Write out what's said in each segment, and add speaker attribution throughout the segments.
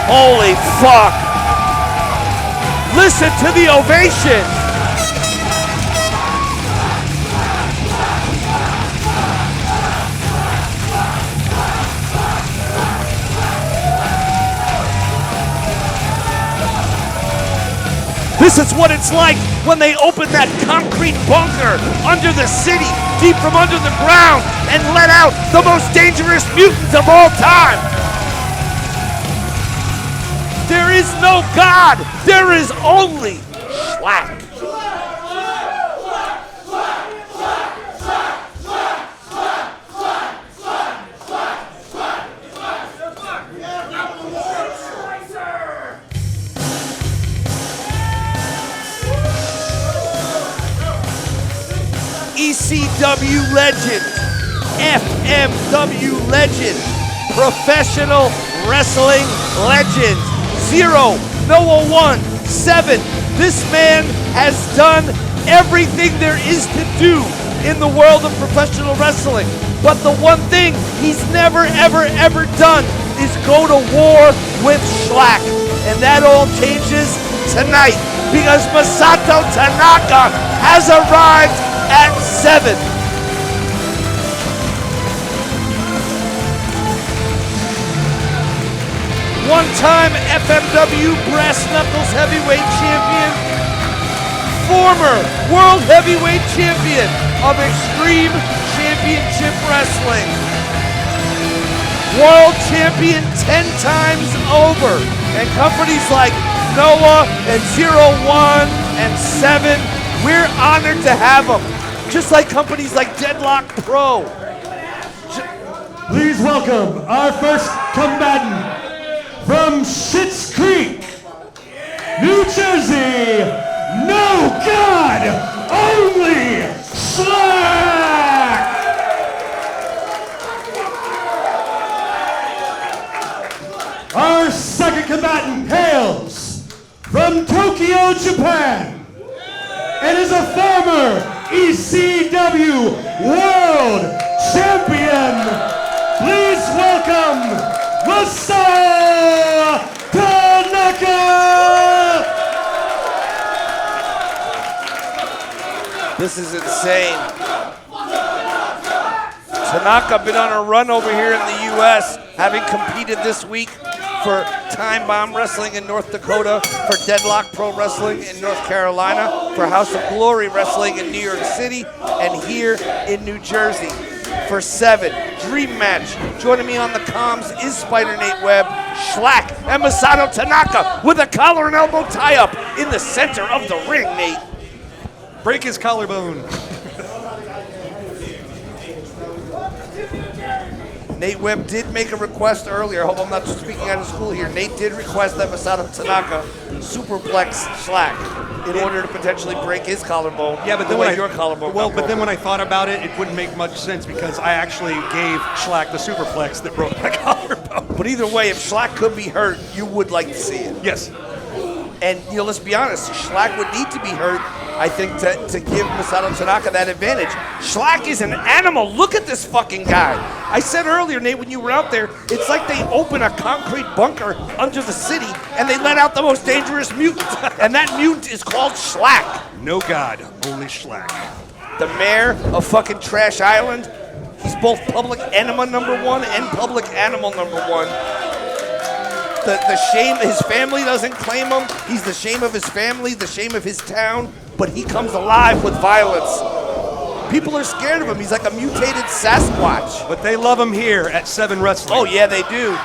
Speaker 1: Holy fuck. Listen to the ovation. This is what it's like when they open that concrete bunker under the city, deep from under the ground, and let out the most dangerous mutants of all time. There is no God. There is only Shlak. ECW legend, FMW legend, professional wrestling legend, 0, Noah 1, 7. This man has done everything there is to do in the world of professional wrestling. But the one thing he's never, ever, ever done is go to war with Shlak. And that all changes tonight because Masato Tanaka has arrived at 7. One-time FMW Brass Knuckles Heavyweight Champion, former World Heavyweight Champion of Extreme Championship Wrestling, World Champion 10 times over, and companies like Noah and 0, 1, and 7, we're honored to have them. Just like companies like Deadlock Pro.
Speaker 2: Please welcome our first combatant from Schitt's Creek, New Jersey. No God, only Shlak. Our second combatant hails from Tokyo, Japan, and is a former ECW World Champion. Please welcome Masato Tanaka.
Speaker 1: This is insane. Tanaka been on a run over here in the U.S., having competed this week for Time Bomb Wrestling in North Dakota, for Deadlock Pro Wrestling in North Carolina, for House of Glory Wrestling in New York City, and here in New Jersey for 7. Dream match. Joining me on the comms is Spider Nate Webb, Shlak, and Masato Tanaka with a collar and elbow tie-up in the center of the ring, Nate.
Speaker 3: Break his collarbone.
Speaker 1: Nate Webb did make a request earlier. I hope I'm not speaking out of school here. Nate did request that Masato Tanaka superplex Shlak in order to potentially break his collarbone.
Speaker 3: Yeah, but then when
Speaker 1: your collarbone.
Speaker 3: well, but then when I thought about it, it wouldn't make much sense because I actually gave Shlak the superplex that broke my collarbone.
Speaker 1: But either way, if Shlak could be hurt, you would like to see it.
Speaker 3: Yes.
Speaker 1: And let's be honest, Shlak would need to be hurt, I think, to give Masato Tanaka that advantage. Shlak is an animal. Look at this fucking guy. I said earlier, Nate, when you were out there, it's like they open a concrete bunker under the city and they let out the most dangerous mutant. And that mutant is called Shlak.
Speaker 3: No God, only Shlak.
Speaker 1: The mayor of fucking Trash Island. He's both public enema #1 and public animal #1. The shame, his family doesn't claim him. He's the shame of his family, the shame of his town, but he comes alive with violence. People are scared of him. He's like a mutated Sasquatch.
Speaker 3: But they love him here at 7 Wrestling.
Speaker 1: Oh yeah, they do.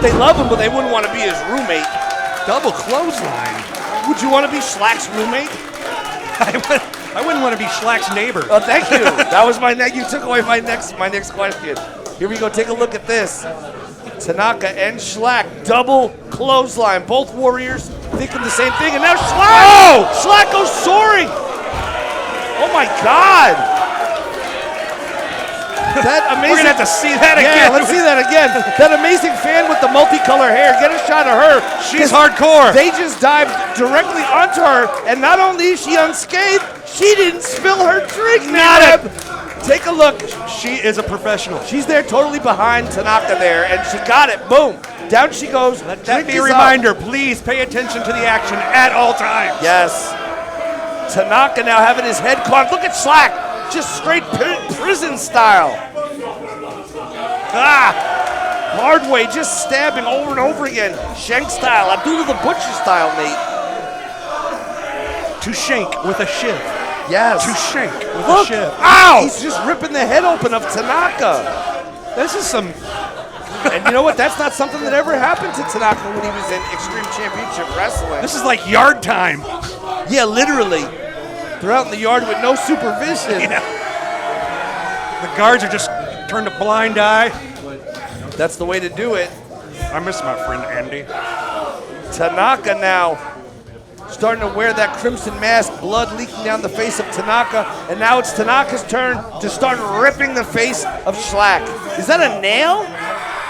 Speaker 1: They love him, but they wouldn't want to be his roommate.
Speaker 3: Double clothesline.
Speaker 1: Would you want to be Shlak's roommate?
Speaker 3: I wouldn't want to be Shlak's neighbor.
Speaker 1: Oh, thank you. That was you took away my next question. Here we go, take a look at this. Tanaka and Shlak, double clothesline. Both warriors thinking the same thing, and now Shlak! Oh! Shlak goes soaring! Oh my God! That amazing.
Speaker 3: We're gonna have to see that again.
Speaker 1: Yeah, let's see that again. That amazing fan with the multicolor hair. Get a shot of her.
Speaker 3: She's hardcore.
Speaker 1: They just dived directly onto her, and not only is she unscathed, she didn't spill her drink.
Speaker 3: Not it.
Speaker 1: Take a look.
Speaker 3: She is a professional.
Speaker 1: She's there totally behind Tanaka there, and she got it. Boom. Down she goes.
Speaker 3: Let that
Speaker 1: Drink
Speaker 3: be a
Speaker 1: is up.
Speaker 3: reminder. Please pay attention to the action at all times.
Speaker 1: Yes. Tanaka now having his head caught. Look at Shlak. Just straight prison style. Hard way, just stabbing over and over again. Shank style. Abdullah the Butcher style, Nate.
Speaker 3: To shank with a shiv.
Speaker 1: Yes.
Speaker 3: To shank with
Speaker 1: Look.
Speaker 3: a shiv.
Speaker 1: Ow! He's just ripping the head open of Tanaka.
Speaker 3: This is some...
Speaker 1: And you know what? That's not something that ever happened to Tanaka when he was in Extreme Championship Wrestling.
Speaker 3: This is like yard time.
Speaker 1: Yeah, literally. They're out in the yard with no supervision.
Speaker 3: Yeah. The guards are just turned a blind eye.
Speaker 1: That's the way to do it.
Speaker 3: I miss my friend Andy.
Speaker 1: Tanaka now starting to wear that crimson mask, blood leaking down the face of Tanaka, and now it's Tanaka's turn to start ripping the face of Shlak. Is that a nail?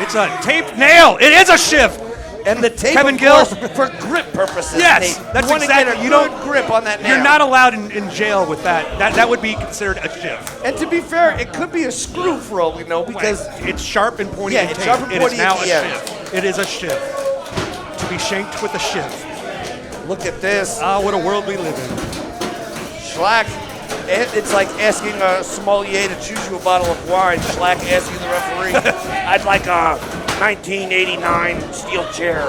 Speaker 3: It's a taped nail. It is a shift.
Speaker 1: And the tape,
Speaker 3: Kevin
Speaker 1: of
Speaker 3: Gill.
Speaker 1: course, for grip purposes.
Speaker 3: Yes,
Speaker 1: Nate.
Speaker 3: that's
Speaker 1: you want to
Speaker 3: exactly-
Speaker 1: get a
Speaker 3: you
Speaker 1: good
Speaker 3: don't-
Speaker 1: grip on that nail.
Speaker 3: You're not allowed in jail with that. That would be considered a shift.
Speaker 1: And to be fair, it could be a screw for all we know because
Speaker 3: It's sharp and pointy.
Speaker 1: Yeah,
Speaker 3: and
Speaker 1: it's
Speaker 3: taped.
Speaker 1: sharp and
Speaker 3: It
Speaker 1: pointy
Speaker 3: is now
Speaker 1: at
Speaker 3: a
Speaker 1: the end.
Speaker 3: shift. It is a shift. To be shanked with a shift.
Speaker 1: look at this.
Speaker 3: Ah, what a world we live in.
Speaker 1: Shlak, it's like asking a sommelier to choose you a bottle of wine. Shlak asking the referee, I'd like a 1989 steel chair.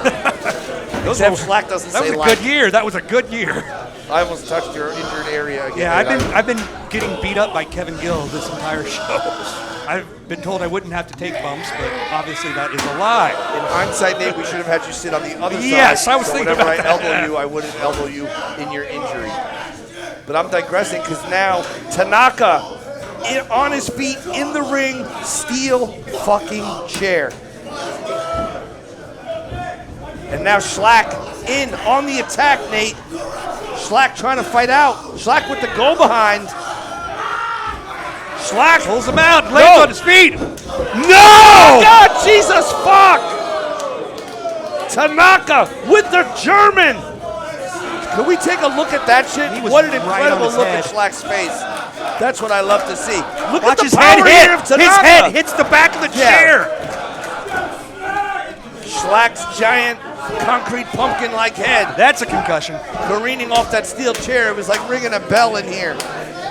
Speaker 1: Except Shlak doesn't
Speaker 3: That
Speaker 1: say
Speaker 3: was a
Speaker 1: like.
Speaker 3: good year. That was a good year.
Speaker 1: I almost touched your injured area again.
Speaker 3: Yeah, I've been getting beat up by Kevin Gill this entire show. I've been told I wouldn't have to take bumps, but obviously that is a lie.
Speaker 1: In hindsight, Nate, we should have had you sit on the other side.
Speaker 3: Yes, I was thinking
Speaker 1: whenever
Speaker 3: about
Speaker 1: I elbow
Speaker 3: that.
Speaker 1: you, I wouldn't elbow you in your injury. But I'm digressing because now Tanaka on his feet in the ring, steel fucking chair. And now Shlak in on the attack, Nate. Shlak trying to fight out. Shlak with the go behind. Shlak
Speaker 3: Pulls him out, lands on his feet.
Speaker 1: No! God, Jesus, fuck! Tanaka with the German. Can we take a look at that shit?
Speaker 3: He was
Speaker 1: What an
Speaker 3: right on
Speaker 1: incredible
Speaker 3: his
Speaker 1: look
Speaker 3: head.
Speaker 1: at Shlak's face. That's what I love to see. Look
Speaker 3: Watch
Speaker 1: at
Speaker 3: his
Speaker 1: the
Speaker 3: head
Speaker 1: power
Speaker 3: hit.
Speaker 1: here of
Speaker 3: His
Speaker 1: Tanaka.
Speaker 3: head hits the back of the
Speaker 1: Yeah.
Speaker 3: chair.
Speaker 1: Shlak's giant concrete pumpkin-like head
Speaker 3: That's a concussion.
Speaker 1: careening off that steel chair. It was like ringing a bell in here.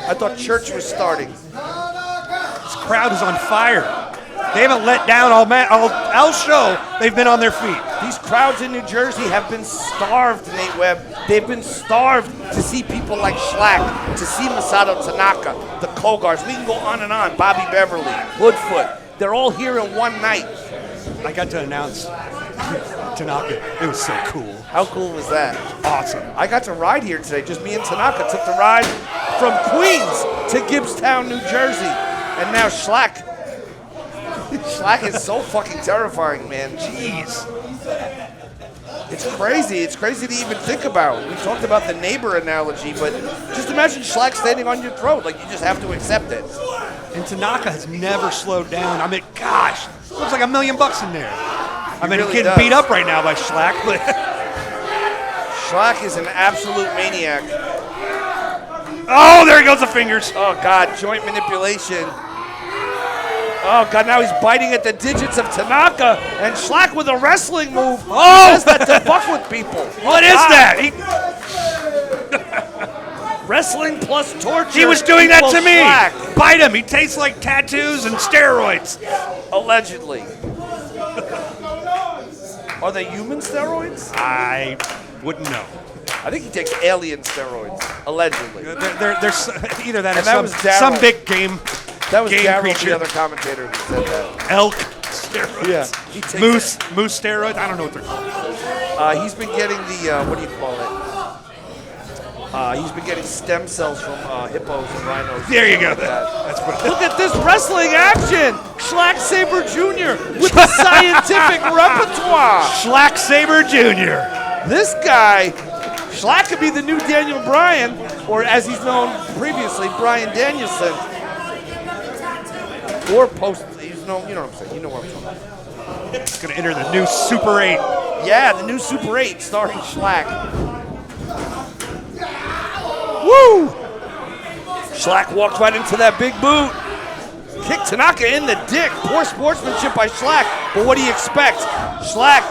Speaker 1: I thought church was starting.
Speaker 3: This crowd is on fire. They haven't let down all show. They've been on their feet.
Speaker 1: These crowds in New Jersey have been starved, Nate Webb. They've been starved to see people like Shlak, to see Masato Tanaka, the Cogars. We can go on and on. Bobby Beverly, Hoodfoot. They're all here in one night.
Speaker 3: I got to announce Tanaka. It was so cool.
Speaker 1: How cool was that?
Speaker 3: Awesome.
Speaker 1: I got to ride here today. Just me and Tanaka took the ride from Queens to Gibbstown, New Jersey. And now Shlak. Shlak is so fucking terrifying, man.
Speaker 3: Jeez.
Speaker 1: It's crazy. It's crazy to even think about. We talked about the neighbor analogy, but just imagine Shlak standing on your throat. Like, you just have to accept it.
Speaker 3: And Tanaka has never slowed down. I mean, gosh, looks like $1 million in there. I mean,
Speaker 1: really
Speaker 3: he's getting
Speaker 1: does.
Speaker 3: beat up right now by Shlak, but
Speaker 1: Shlak is an absolute maniac.
Speaker 3: oh, there he goes, the fingers.
Speaker 1: Oh, God, joint manipulation. Oh, God, now he's biting at the digits of Tanaka, and Shlak with a wrestling move.
Speaker 3: Oh!
Speaker 1: He does that to fuck with people.
Speaker 3: What is
Speaker 1: God.
Speaker 3: that?
Speaker 1: Wrestling plus torture.
Speaker 3: He was doing that to
Speaker 1: equals
Speaker 3: me.
Speaker 1: Shlak.
Speaker 3: Bite him. He tastes like tattoos and steroids.
Speaker 1: Allegedly. Are they human steroids?
Speaker 3: I wouldn't know.
Speaker 1: I think he takes alien steroids. Allegedly.
Speaker 3: There's either that or
Speaker 1: And that was Daryl.
Speaker 3: some big game
Speaker 1: That was
Speaker 3: game
Speaker 1: Daryl,
Speaker 3: creature.
Speaker 1: the other commentator, who said that.
Speaker 3: elk steroids.
Speaker 1: Yeah. He takes
Speaker 3: Moose steroids. I don't know what they're called.
Speaker 1: He's been getting the, what do you call it? He's been getting stem cells from hippos and rhinos.
Speaker 3: There you go.
Speaker 1: Like that.
Speaker 3: That's what.
Speaker 1: Look at this wrestling action! Shlak Sabre Jr. with the scientific repertoire.
Speaker 3: Shlak Sabre Jr.
Speaker 1: This guy, Shlak could be the new Daniel Bryan, or as he's known previously, Bryan Danielson. Or post, he's known, you know what I'm saying, you know what I'm talking about.
Speaker 3: He's gonna enter the new Super 8.
Speaker 1: Yeah, the new Super 8 starring Shlak. Woo! Shlak walked right into that big boot. Kick Tanaka in the dick. Poor sportsmanship by Shlak. But what do you expect? Shlak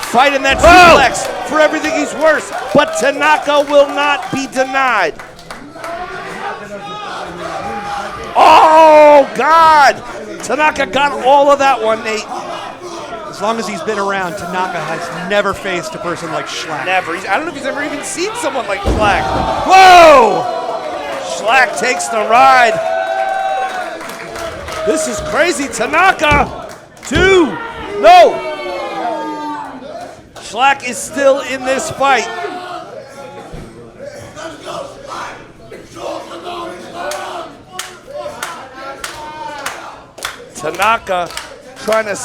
Speaker 1: fighting that suplex for everything he's worth. But Tanaka will not be denied. Oh, God. Tanaka got all of that one, Nate.
Speaker 3: As long as he's been around, Tanaka has never faced a person like Shlak.
Speaker 1: Never. I don't know if he's ever even seen someone like Shlak. Whoa! Shlak takes the ride. This is crazy. Tanaka, 2. No. Shlak is still in this fight. Tanaka trying to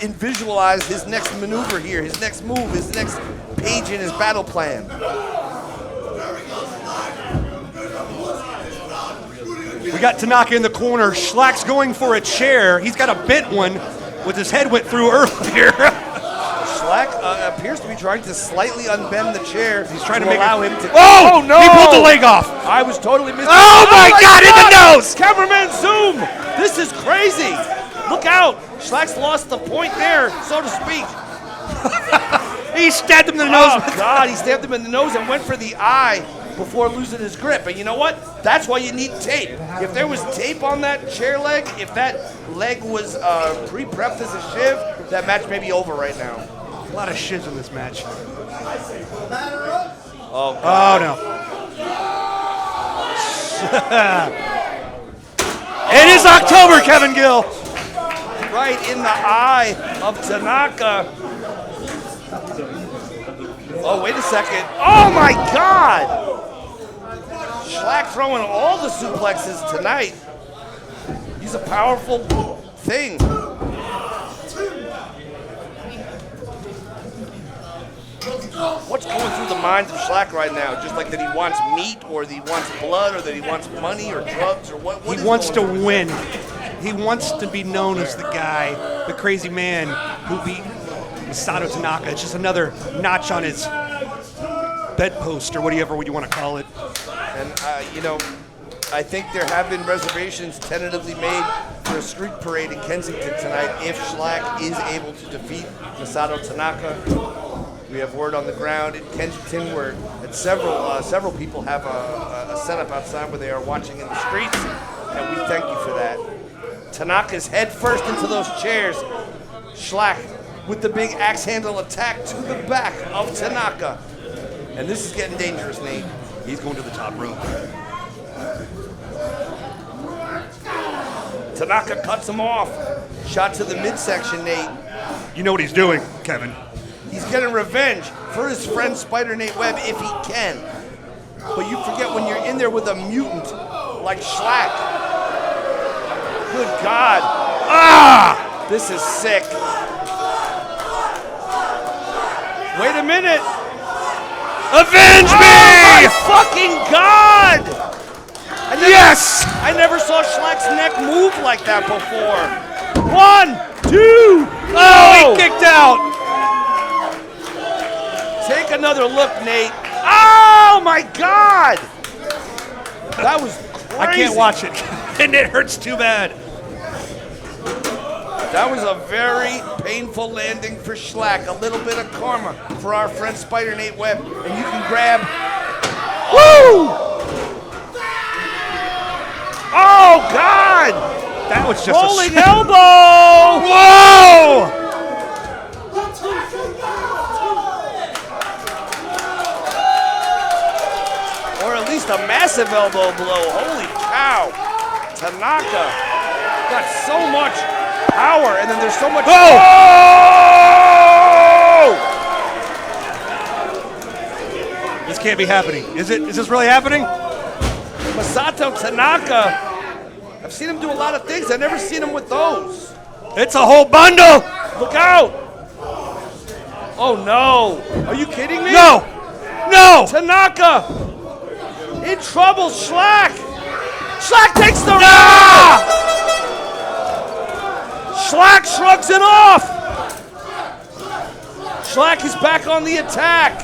Speaker 1: and visualize his next maneuver here, his next move, his next page in his battle plan.
Speaker 3: We got Tanaka in the corner. Shlak's going for a chair. He's got a bent one with his head went through earlier.
Speaker 1: Shlak appears to be trying to slightly unbend the chair. He's trying to
Speaker 3: allow
Speaker 1: him to.
Speaker 3: Oh no! He pulled the leg off.
Speaker 1: I was totally missing.
Speaker 3: Oh my God! In the nose!
Speaker 1: Cameraman zoom! This is crazy. Look out! Shlak's lost the point there, so to speak.
Speaker 3: He stabbed him in the nose.
Speaker 1: Oh God! He stabbed him in the nose and went for the eye before losing his grip. And you know what? That's why you need tape. If there was tape on that chair leg, if that leg was pre-prepped as a shiv, that match may be over right now.
Speaker 3: A lot of shits in this match.
Speaker 1: Oh, God.
Speaker 3: Oh no. It is October, Kevin Gill.
Speaker 1: Right in the eye of Tanaka. Oh, wait a second. Oh my God! Shlak throwing all the suplexes tonight. He's a powerful thing. What's going through the minds of Shlak right now? Just like that he wants meat, or that he wants blood, or that he wants money, or drugs, or what?
Speaker 3: He wants to win. He wants to be known as the guy, the crazy man who beat Masato Tanaka. It's just another notch on his bedpost, or whatever you want to call it.
Speaker 1: And, you know, I think there have been reservations tentatively made for a street parade in Kensington tonight if Shlak is able to defeat Masato Tanaka. We have word on the ground in Kensington where several people have a setup outside where they are watching in the streets, and we thank you for that. Tanaka's head first into those chairs. Shlak with the big axe handle attack to the back of Tanaka. And this is getting dangerous, Nate.
Speaker 3: He's going to the top rope.
Speaker 1: Tanaka cuts him off. Shot to the midsection, Nate.
Speaker 3: You know what he's doing, Kevin.
Speaker 1: He's getting revenge for his friend Spider Nate Webb if he can. But you forget when you're in there with a mutant like Shlak. Good God. Ah! This is sick. Wait a minute.
Speaker 3: Avenge me!
Speaker 1: Oh my fucking God!
Speaker 3: Yes!
Speaker 1: I never saw Shlak's neck move like that before. 1, 2,
Speaker 3: Oh, he kicked out!
Speaker 1: Take another look, Nate. Oh my God! That was crazy.
Speaker 3: I can't watch it, and it hurts too bad.
Speaker 1: That was a very painful landing for Shlak. A little bit of karma for our friend Spider Nate Webb. And you can grab. Woo! Oh God!
Speaker 3: That was just
Speaker 1: Rolling
Speaker 3: a
Speaker 1: elbow!
Speaker 3: Whoa!
Speaker 1: Or at least a massive elbow blow. Holy cow! Tanaka got so much power, and then there's so much.
Speaker 3: Oh! This can't be happening. Is it? Is this really happening?
Speaker 1: Masato Tanaka. I've seen him do a lot of things. I've never seen him with those.
Speaker 3: It's a whole bundle.
Speaker 1: Look out! Oh no! Are you kidding me?
Speaker 3: No! No!
Speaker 1: Tanaka in trouble. Shlak. Shlak takes the.
Speaker 3: Ah!
Speaker 1: Shlak shrugs it off. Shlak is back on the attack.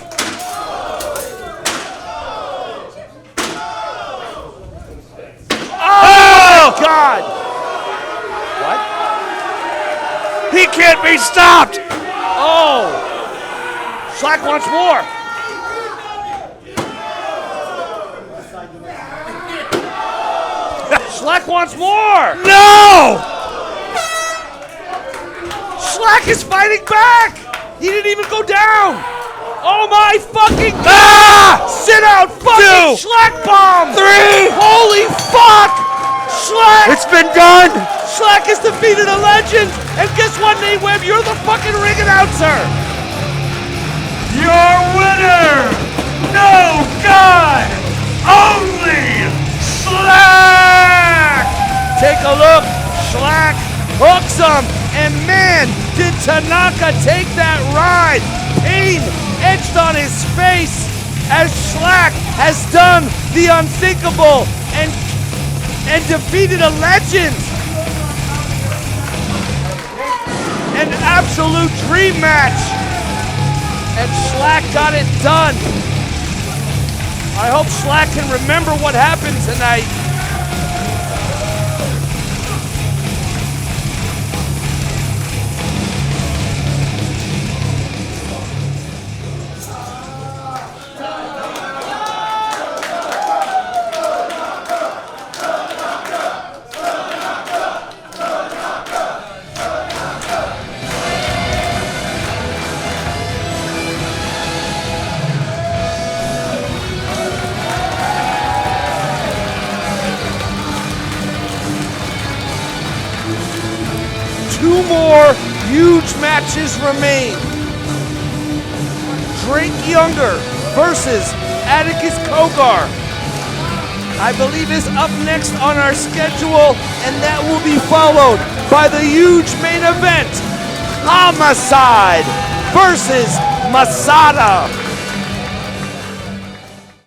Speaker 1: Oh my God! What?
Speaker 3: He can't be stopped!
Speaker 1: Oh! Shlak wants more! Shlak wants more!
Speaker 3: No!
Speaker 1: Shlak is fighting back! He didn't even go down! Oh my fucking God!
Speaker 3: Ah!
Speaker 1: Sit out! Fucking
Speaker 3: 2,
Speaker 1: Shlak bomb!
Speaker 3: 3!
Speaker 1: Holy fuck! Shlak!
Speaker 3: It's been done!
Speaker 1: Shlak has defeated a legend! And guess what, Nate Webb? You're the fucking ring announcer!
Speaker 2: Your winner, no God, only Shlak!
Speaker 1: Take a look. Shlak hooks him. And man, did Tanaka take that ride. Pain etched on his face as Shlak has done the unthinkable and defeated a legend. An absolute dream match. And Shlak got it done. I hope Shlak can remember what happened tonight. Two more huge matches remain. Drake Younger versus Atticus Cogar, I believe, is up next on our schedule, and that will be followed by the huge main event, Homicide versus Masada.